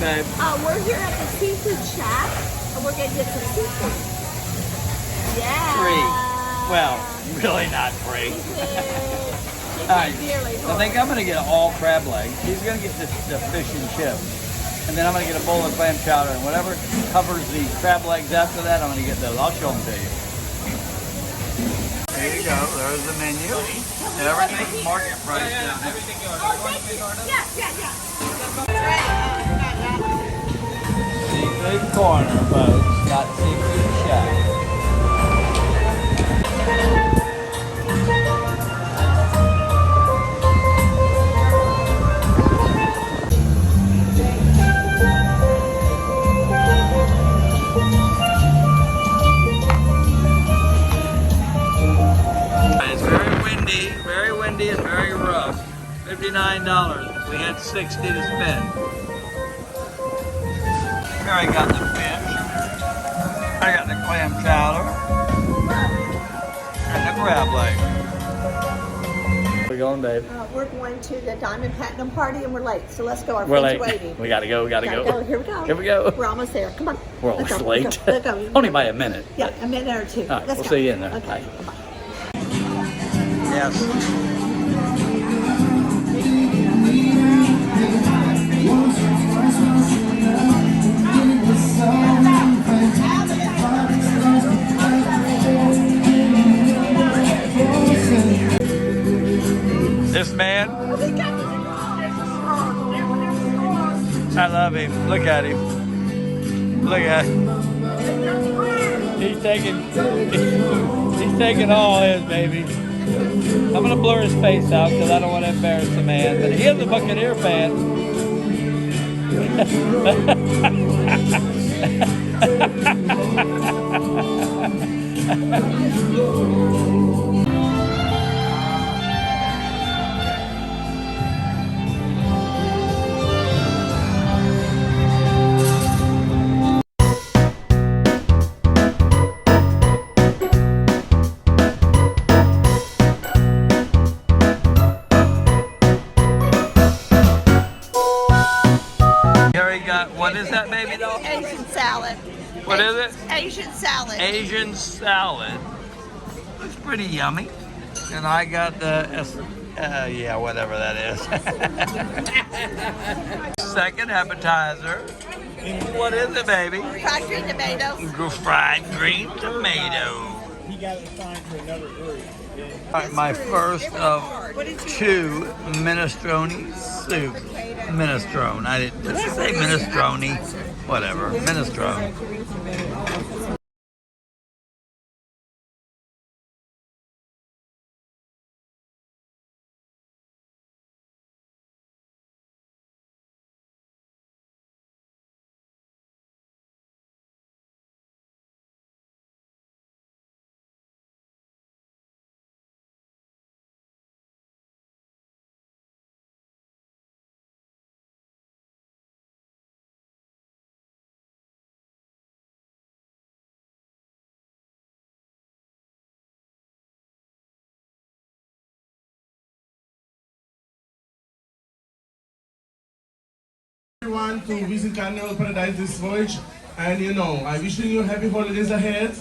babe? We're here at the Seafood Shack, and we're going to get some seafood. Yeah. Free. Well, really not free. Alright, I think I'm going to get all crab legs. She's going to get the fish and chips. And then I'm going to get a bowl of clam chowder. And whatever covers the crab legs after that, I'm going to get those. I'll show them to you. There you go. There's the menu. Everything's market price down there. Seafood corner, folks. Not seafood shack. It's very windy and very rough. $59. We had 60 to spend. Here I got the fish. I got the clam chowder. And the crab leg. Where we going, babe? We're going to the Diamond Platinum party and we're late, so let's go. Our We're friends late. are waiting. We gotta go, Here we go. Here we go. We're almost there. Come on. We're almost Let's go. late. Let's go. Only by a minute. Yeah, a minute or two. All right, Let's we'll go. see you in there. Okay. Bye. Bye-bye. Yes. This man, I love him. Look at him. Look at him. He's taking all his, baby. I'm gonna blur his face out because I don't want to embarrass the man. But he is a Buccaneer fan. What is that, baby doll? Asian salad. What is it? Asian salad. Asian salad. Looks pretty yummy. And I got the, yeah, whatever that is. Second appetizer. What is it, baby? Fried green tomatoes. Fried green tomato. He got assigned to another group. My first of 2 minestrone soup. Minestrone. I didn't just say minestrone. Whatever. Minestrone. Everyone to visit Carnival Paradise this voyage, and I wishing you happy holidays ahead.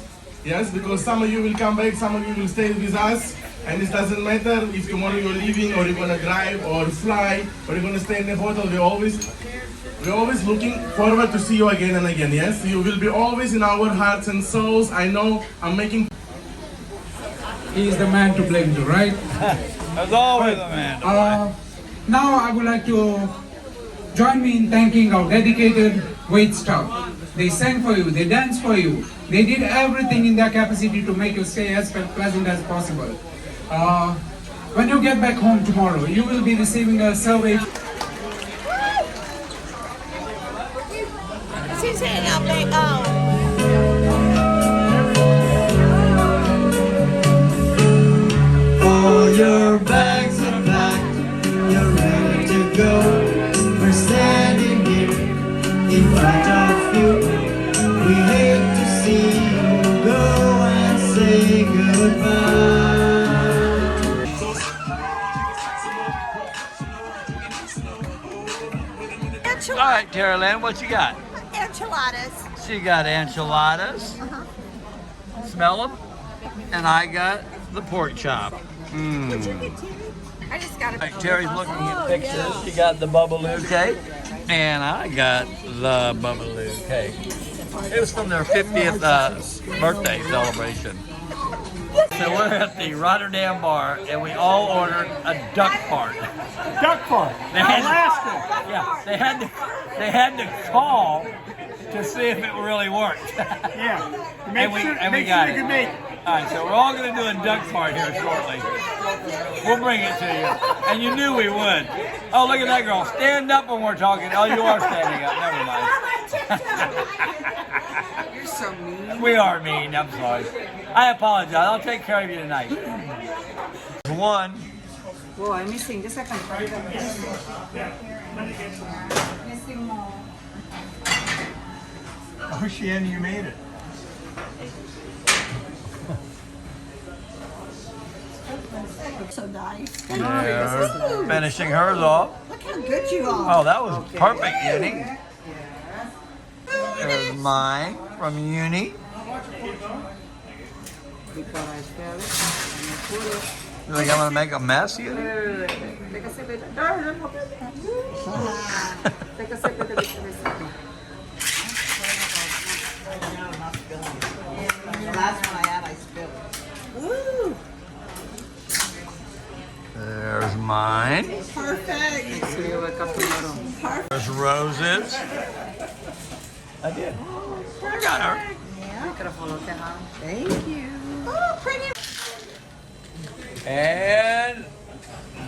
Yes, because some of you will come back, some of you will stay with us, and it doesn't matter if tomorrow you're leaving or you're gonna drive or fly or you're gonna stay in the hotel. We're always looking forward to see you again and again. Yes, you will be always in our hearts and souls. I know I'm making. He is the man to blame too, right? There's always a man to blame. Now I would like to join me in thanking our dedicated wait staff. They sang for you, they danced for you, they did everything in their capacity to make your stay as pleasant as possible. When you get back home tomorrow, you will be receiving a survey. She's saying I'm like, oh. All your bags are packed, you're ready to go. We're standing here in front of you. We hate to see you go and say goodbye. enchiladas. All right, Tara Lynn, what you got? Enchiladas. She got enchiladas. Smell them. And I got the pork chop. I just got All right, Terry's looking at pictures. She got the Bubbaloo cake. And I got the Bubbaloo cake. It was from their 50th birthday celebration. So we're at the Rotterdam bar, and we all ordered a duck part. Duck part. Alaska. Yeah, they had to call to see if it really worked. Yeah. And we got it. You can make it. All right, so we're all going to do a duck part here shortly. We'll bring it to you. And you knew we would. Oh, look at that girl. Stand up when we're talking. Oh, you are standing up. Never mind. You're so mean. We are mean. I'm sorry. I apologize. I'll take care of you tonight. One. Whoa, I'm missing the second part. Missing more. Oh, Shannon, you made it. So nice. There's finishing hers off. Look how good you are. Oh, that was perfect, Uni. There's mine from Uni. Before I spell it, I'm gonna put it. You think I'm going to make a mess, Uni? Take a sip of it. Take a sip of the recipe. The last one I had, I spilled. Woo. There's mine. Perfect. So you wake up tomorrow. There's Rose's. I did. I got her. Thank you. Oh, pretty. And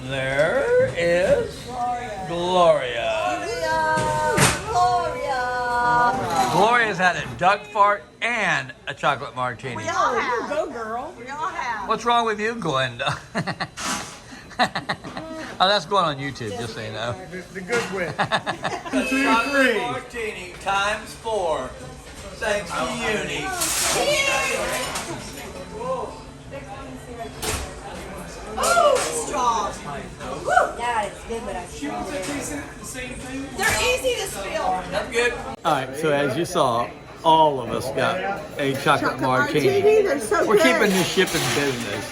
there is Gloria. Gloria. Gloria's had a duck fart and a chocolate martini. We all have. Go, girl. We all have. What's wrong with you, Glenda? Oh, that's going on YouTube, just so you know. The good win. Chocolate martini times 4. Thanks to Uni. Oh, strong. Yeah, it's good, but I'm strong. They're easy to spill. I'm good. All right, so as you saw, all of us got a chocolate martini. They're so We're good. keeping this shipping business.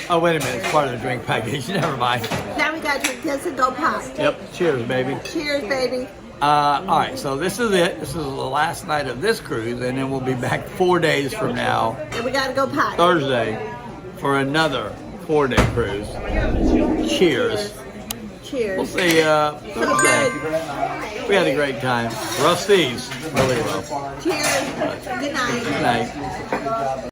Oh, wait a minute, it's part of the drink package. Never mind. Now we gotta drink this and go pie. Yep, cheers, baby. Cheers, baby. All right, so this is it. This is the last night of this cruise, and then we'll be back 4 days from now, And we gotta go pie. Thursday, for another 4-day cruise. Cheers. We'll Cheers. see So Thursday. good. We had a great time. Rough seas, really rough. Cheers. Good night. Good night.